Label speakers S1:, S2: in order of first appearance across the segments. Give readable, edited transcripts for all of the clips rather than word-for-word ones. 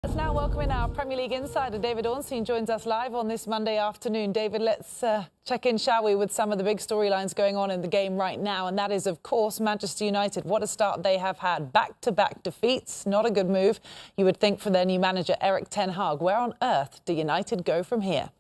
S1: Let's now welcome in our Premier League insider, David Ornstein, joins us live on this Monday afternoon. David, let's check in, shall we, with some of the big storylines going on in the game right now. And that is, of course, Manchester United. What a start they have had. Back-to-back defeats. Not a good move, you would think, for their new manager, Erik ten Hag. Where on earth do United go from here?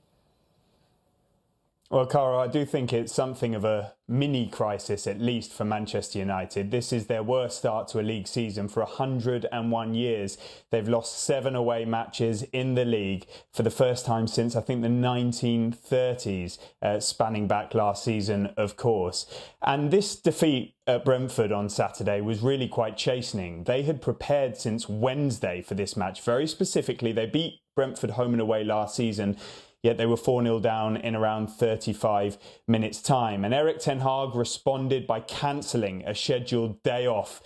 S2: Well, Cara, I do think it's something of a mini crisis, at least for Manchester United. This is their worst start to a league season for 101 years. They've lost 7 away matches in the league for the first time since, I think, the 1930s, spanning back last season, of course. And this defeat at Brentford on Saturday was really quite chastening. They had prepared since Wednesday for this match. Very specifically, they beat Brentford home and away last season, yet they were 4-0 down in around 35 minutes' time. And Erik ten Hag responded by cancelling a scheduled day off.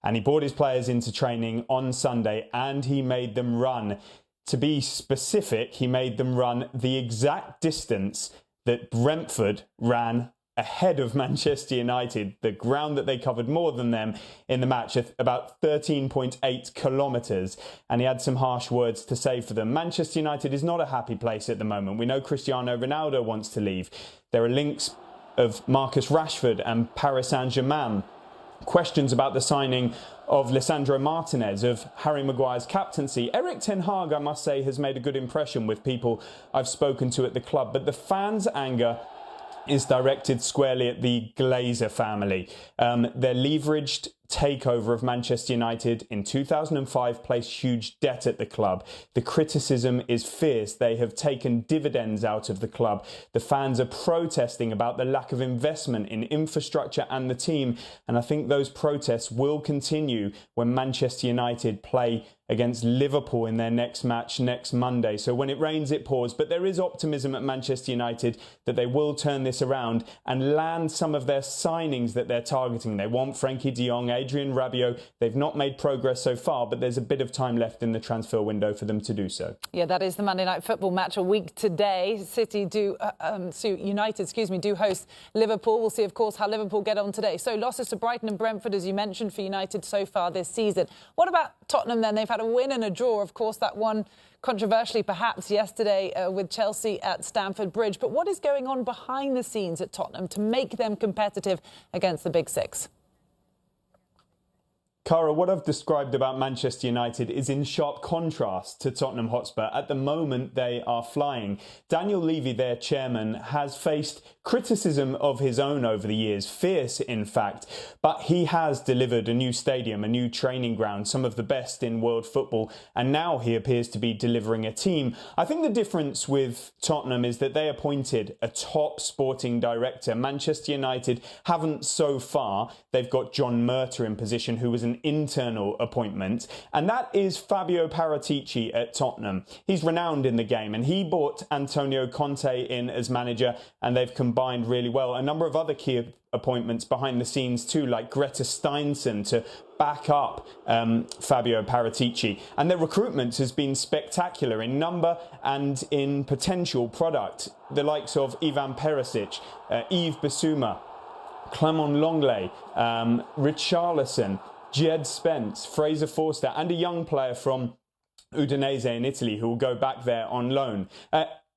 S2: And he brought his players into training on Sunday and he made them run. To be specific, he made them run the exact distance that Brentford ran ahead of Manchester United, the ground that they covered more than them in the match, at about 13.8 kilometres. And he had some harsh words to say for them. Manchester United is not a happy place at the moment. We know Cristiano Ronaldo wants to leave. There are links of Marcus Rashford and Paris Saint-Germain. Questions about the signing of Lisandro Martinez, of Harry Maguire's captaincy. Erik ten Hag, I must say, has made a good impression with people I've spoken to at the club. But the fans' anger is directed squarely at the Glazer family. Their leveraged takeover of Manchester United in 2005 placed huge debt at the club. The criticism is fierce. They have taken dividends out of the club. The fans are protesting about the lack of investment in infrastructure and the team. And I think those protests will continue when Manchester United play against Liverpool in their next match next Monday. So when it rains, it pours. But there is optimism at Manchester United that they will turn this around and land some of their signings that they're targeting. They want Frankie de Jong, Adrian Rabiot. They've not made progress so far, but there's a bit of time left in the transfer window for them to do so.
S1: Yeah, that is the Monday Night Football match a week today. United do host Liverpool. We'll see, of course, how Liverpool get on today. So losses to Brighton and Brentford, as you mentioned, for United so far this season. What about Tottenham then? They've had a win and a draw, of course, that one controversially perhaps yesterday with Chelsea at Stamford Bridge. But what is going on behind the scenes at Tottenham to make them competitive against the Big Six?
S2: Cara, what I've described about Manchester United is in sharp contrast to Tottenham Hotspur. At the moment, they are flying. Daniel Levy, their chairman, has faced criticism of his own over the years, fierce in fact, but he has delivered a new stadium, a new training ground, some of the best in world football, and now he appears to be delivering a team. I think the difference with Tottenham is that they appointed a top sporting director. Manchester United haven't so far. They've got John Murtough in position, who was an internal appointment, and that is Fabio Paratici at Tottenham. He's renowned in the game, and he brought Antonio Conte in as manager, and they've combined really well. A number of other key appointments behind the scenes too, like Greta Steinson to back up Fabio Paratici. And their recruitment has been spectacular in number and in potential product. The likes of Ivan Perisic, Yves Bissouma, Clement Longley, Richarlison, Jed Spence, Fraser Forster, and a young player from Udinese in Italy who will go back there on loan.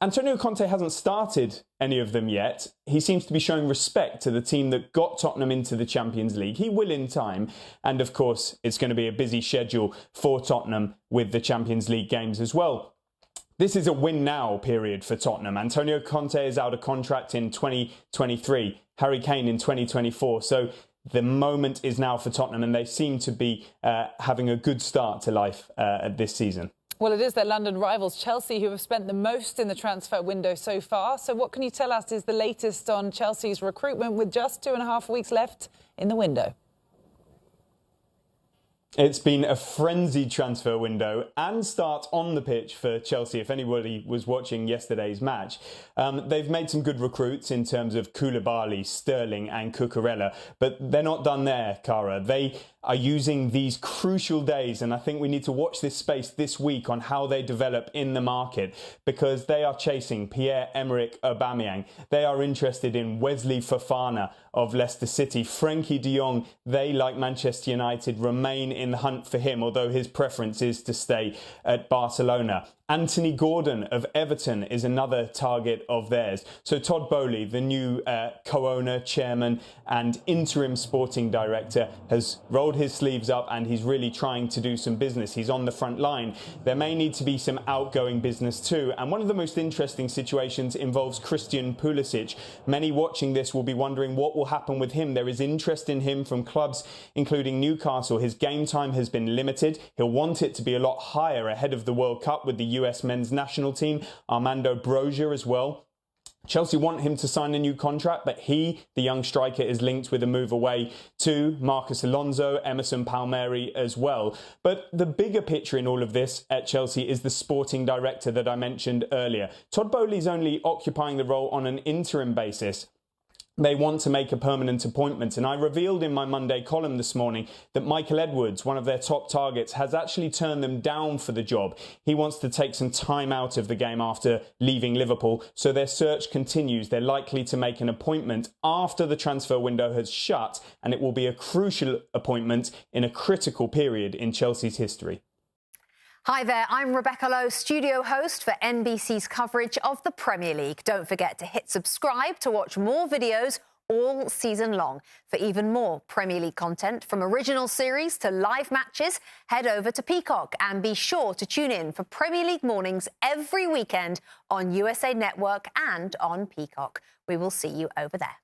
S2: Antonio Conte hasn't started any of them yet. He seems to be showing respect to the team that got Tottenham into the Champions League. He will in time. And of course, it's going to be a busy schedule for Tottenham with the Champions League games as well. This is a win now period for Tottenham. Antonio Conte is out of contract in 2023. Harry Kane in 2024. So the moment is now for Tottenham, and they seem to be having a good start to life this season.
S1: Well, it is their London rivals, Chelsea, who have spent the most in the transfer window so far. So what can you tell us is the latest on Chelsea's recruitment with just 2.5 weeks left in the window?
S2: It's been a frenzied transfer window and start on the pitch for Chelsea, if anybody was watching yesterday's match. They've made some good recruits in terms of Koulibaly, Sterling and Cucurella, but they're not done there, Cara. They are using these crucial days, and I think we need to watch this space this week on how they develop in the market, because they are chasing Pierre-Emerick Aubameyang. They are interested in Wesley Fofana of Leicester City. Frankie de Jong, they, like Manchester United, remain in the hunt for him, although his preference is to stay at Barcelona. Anthony Gordon of Everton is another target of theirs. So Todd Boehly, the new co-owner, chairman and interim sporting director, has rolled his sleeves up and he's really trying to do some business. He's on the front line. There may need to be some outgoing business too. And one of the most interesting situations involves Christian Pulisic. Many watching this will be wondering what will happen with him. There is interest in him from clubs including Newcastle. His game time has been limited. He'll want it to be a lot higher ahead of the World Cup with the US men's national team. Armando Broja as well. Chelsea want him to sign a new contract, but he, the young striker, is linked with a move away to Marcus Alonso, Emerson Palmieri as well. But the bigger picture in all of this at Chelsea is the sporting director that I mentioned earlier. Todd Boehly's only occupying the role on an interim basis. They want to make a permanent appointment. And I revealed in my Monday column this morning that Michael Edwards, one of their top targets, has actually turned them down for the job. He wants to take some time out of the game after leaving Liverpool. So their search continues. They're likely to make an appointment after the transfer window has shut, and it will be a crucial appointment in a critical period in Chelsea's history.
S3: Hi there, I'm Rebecca Lowe, studio host for NBC's coverage of the Premier League. Don't forget to hit subscribe to watch more videos all season long. For even more Premier League content, from original series to live matches, head over to Peacock and be sure to tune in for Premier League mornings every weekend on USA Network and on Peacock. We will see you over there.